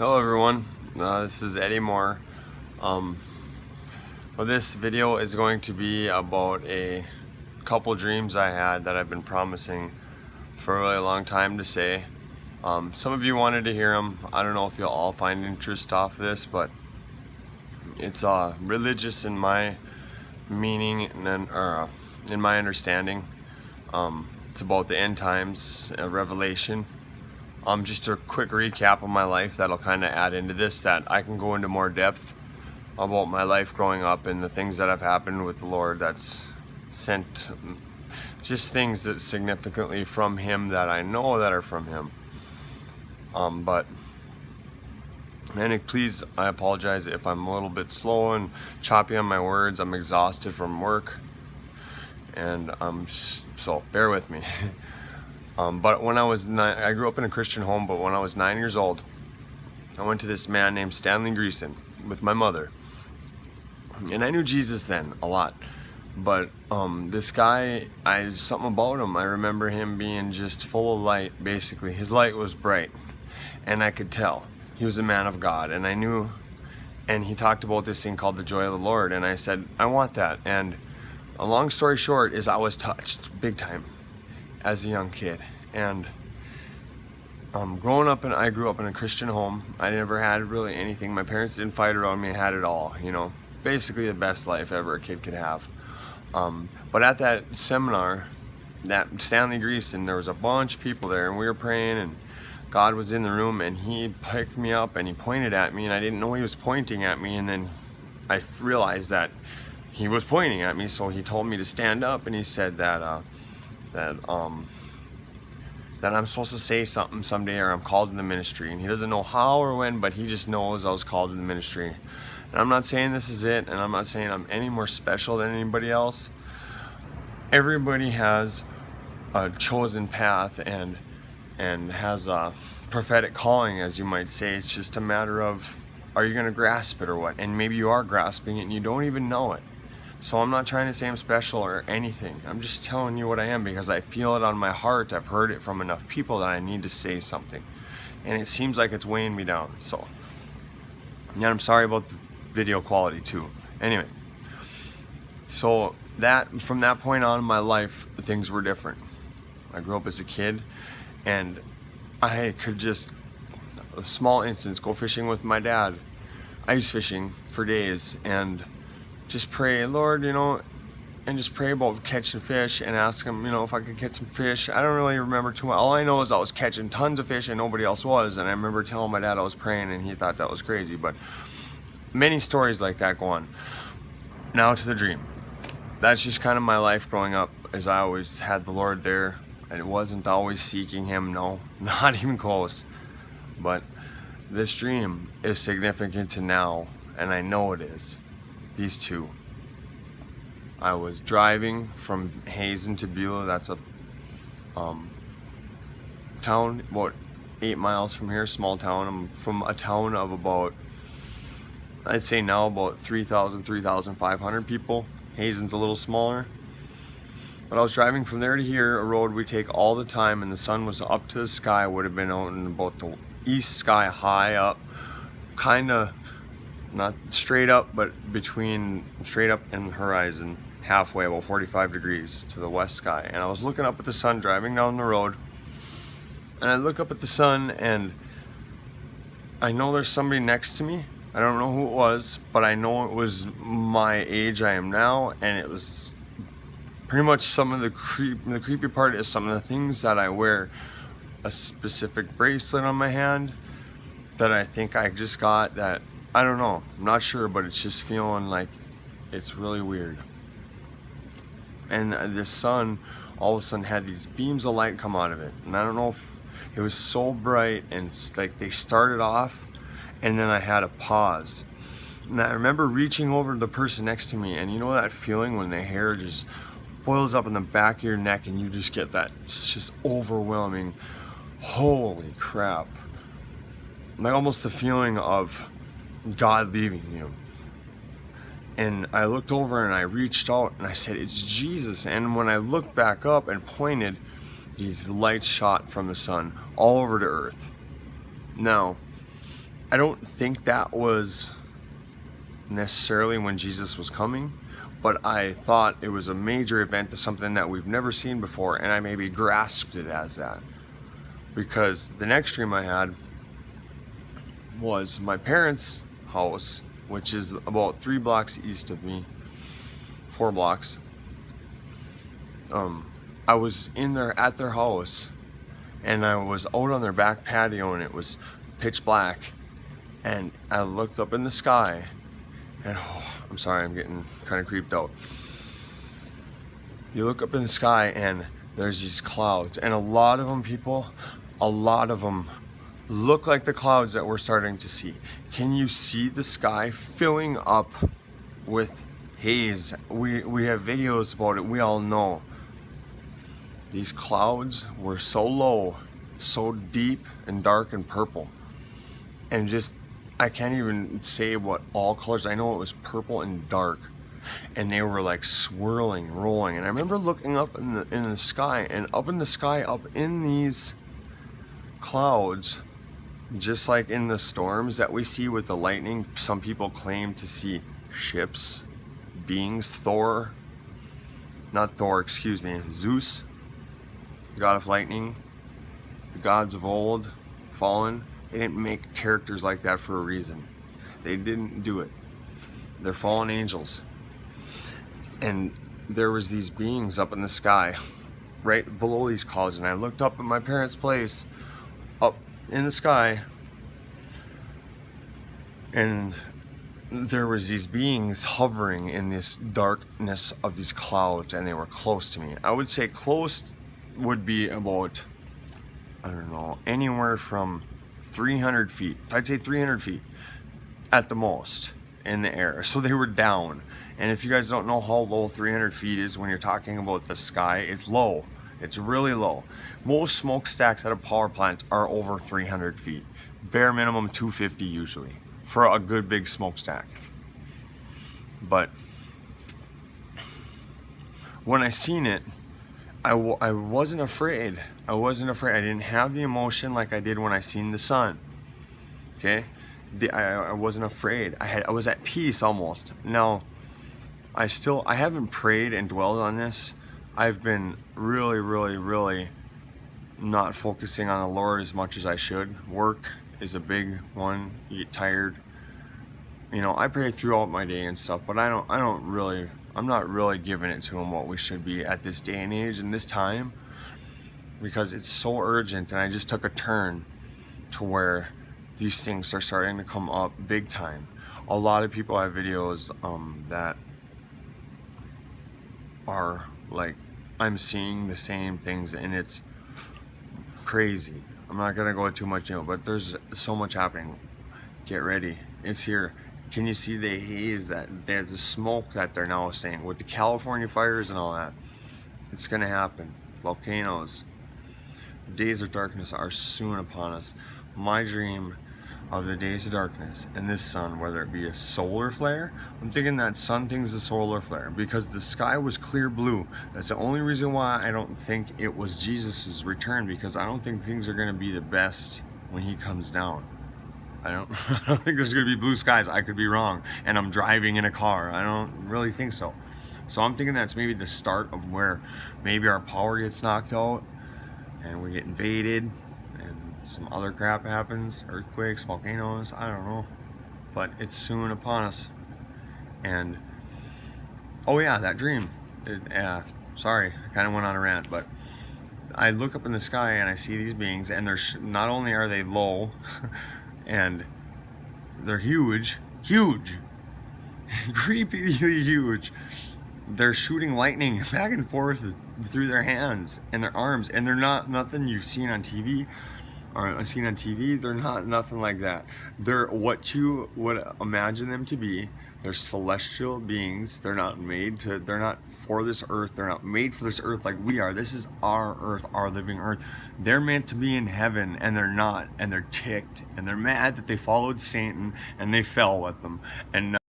Hello everyone, this is Eddie Moore. This video is going to be about a couple dreams I had that I've been promising for a really long time to say. Some of you wanted to hear them. I don't know if you'll all find interest off this, but it's religious in my meaning and in my understanding. It's about the end times, revelation. Just a quick recap of my life that'll kind of add into this, that I can go into more depth about my life growing up and the things that have happened with the Lord that's sent, just things that significantly from Him that I know that are from Him. Please, I apologize if I'm a little bit slow and choppy on my words. I'm exhausted from work, and so bear with me. But when I was I grew up in a Christian home, but when I was 9 years old, I went to this man named Stanley Greason with my mother. And I knew Jesus then a lot. But this guy, something about him, I remember him being just full of light, basically. His light was bright. And I could tell. He was a man of God. And I knew, and he talked about this thing called the joy of the Lord. And I said, I want that. And a long story short is I was touched big time as a young kid. And I grew up in a Christian home. I never had really anything. My parents didn't fight around me. I had it all, you know, basically the best life ever a kid could have. But at that seminar, that Stanley Greason, there was a bunch of people there, and we were praying, and God was in the room, and He picked me up and He pointed at me, and I didn't know He was pointing at me, and then I realized that He was pointing at me. So He told me to stand up, and He said that I'm supposed to say something someday, or I'm called in the ministry. And He doesn't know how or when, but He just knows I was called in the ministry. And I'm not saying this is it, and I'm not saying I'm any more special than anybody else. Everybody has a chosen path and has a prophetic calling, as you might say. It's just a matter of, are you going to grasp it or what? And maybe you are grasping it and you don't even know it. So I'm not trying to say I'm special or anything. I'm just telling you what I am because I feel it on my heart. I've heard it from enough people that I need to say something. And it seems like it's weighing me down. So, and I'm sorry about the video quality too. Anyway, so from that point on in my life, things were different. I grew up as a kid, and I could just, a small instance, go fishing with my dad, ice fishing for days, and just pray, Lord, you know, and just pray about catching fish and ask Him, you know, if I could catch some fish. I don't really remember too much. All I know is I was catching tons of fish and nobody else was. And I remember telling my dad I was praying, and he thought that was crazy. But many stories like that go on. Now to the dream. That's just kind of my life growing up, as I always had the Lord there. And it wasn't always seeking Him, no, not even close. But this dream is significant to now, and I know it is. These two. I was driving from Hazen to Beulah. That's a town about 8 miles from here, small town. I'm from a town of about, I'd say now about 3,000, 3,500 people. Hazen's a little smaller. But I was driving from there to here, a road we take all the time, and the sun was up to the sky. Would have been out in about the east sky, high up, kind of not straight up, but between straight up and the horizon, halfway, about 45 degrees to the west sky. And I was looking up at the sun driving down the road, and I look up at the sun, and I know there's somebody next to me. I don't know who it was, but I know it was my age I am now, and it was pretty much some of the creepy part is some of the things that I wear. A specific bracelet on my hand that I think I just got, that I don't know, I'm not sure, but it's just feeling like it's really weird. And the sun all of a sudden had these beams of light come out of it, and I don't know if it was so bright, and it's like they started off and then I had a pause. And I remember reaching over to the person next to me, and you know that feeling when the hair just boils up in the back of your neck and you just get that, it's just overwhelming, holy crap, like almost the feeling of God leaving you. And I looked over and I reached out and I said, it's Jesus. And when I looked back up and pointed, these lights shot from the sun all over to earth. Now, I don't think that was necessarily when Jesus was coming, but I thought it was a major event to something that we've never seen before, and I maybe grasped it as that. Because the next dream I had was my parents' house, which is about 3 blocks east of me, 4 blocks. I was in there at their house, and I was out on their back patio, and it was pitch black, and I looked up in the sky, and I'm sorry, I'm getting kind of creeped out. You look up in the sky, and there's these clouds, and a lot of them look like the clouds that we're starting to see. Can you see the sky filling up with haze? We have videos about it. We all know. These clouds were so low, so deep and dark and purple. And just, I can't even say what all colors. I know it was purple and dark. And they were like swirling, rolling. And I remember looking up in the sky, and up in the sky, up in these clouds, just like in the storms that we see with the lightning, some people claim to see ships, beings, Zeus, god of lightning, the gods of old, fallen. They didn't make characters like that for a reason. They didn't do it. They're fallen angels. And there was these beings up in the sky, right below these clouds, and I looked up at my parents' place, up in the sky, and there was these beings hovering in this darkness of these clouds, and they were close to me. I would say close would be about, I don't know, anywhere from 300 feet. I'd say 300 feet at the most in the air. So they were down. And if you guys don't know how low 300 feet is when you're talking about the sky, it's low. It's really low. Most smokestacks at a power plant are over 300 feet. Bare minimum 250 usually for a good big smokestack. But when I seen it, I wasn't afraid. I didn't have the emotion like I did when I seen the sun. Okay? I wasn't afraid. I was at peace almost. Now, I haven't prayed and dwelled on this. I've been really not focusing on the Lord as much as I should. Work is a big one. You get tired. You know, I pray throughout my day and stuff, but I'm not really giving it to Him what we should be at this day and age and this time, because it's so urgent. And I just took a turn to where these things are starting to come up big time. A lot of people have videos that are like, I'm seeing the same things, and it's crazy. I'm not gonna go too much into it, but there's so much happening. Get ready, it's here. Can you see the haze, the smoke that they're now saying with the California fires and all that? It's gonna happen. Volcanoes. The days of darkness are soon upon us. My dream of the days of darkness and this sun, whether it be a solar flare, I'm thinking that sun thing's a solar flare, because the sky was clear blue. That's the only reason why I don't think it was Jesus's return, because I don't think things are going to be the best when He comes down. I don't think there's going to be blue skies. I could be wrong, and I'm driving in a car. I don't really think so. So I'm thinking that's maybe the start of where maybe our power gets knocked out and we get invaded, some other crap happens, earthquakes, volcanoes, I don't know, but it's soon upon us. And oh yeah, that dream, sorry, I kind of went on a rant, but I look up in the sky and I see these beings, and they're not only are they low and they're huge creepily huge, they're shooting lightning back and forth through their hands and their arms, and they're not nothing you've seen on TV. They're not nothing like that. They're what you would imagine them to be. They're celestial beings. They're not for this earth. They're not made for this earth like we are. This is our earth, our living earth. They're meant to be in heaven, and they're not. And they're ticked, and they're mad that they followed Satan and they fell with them. And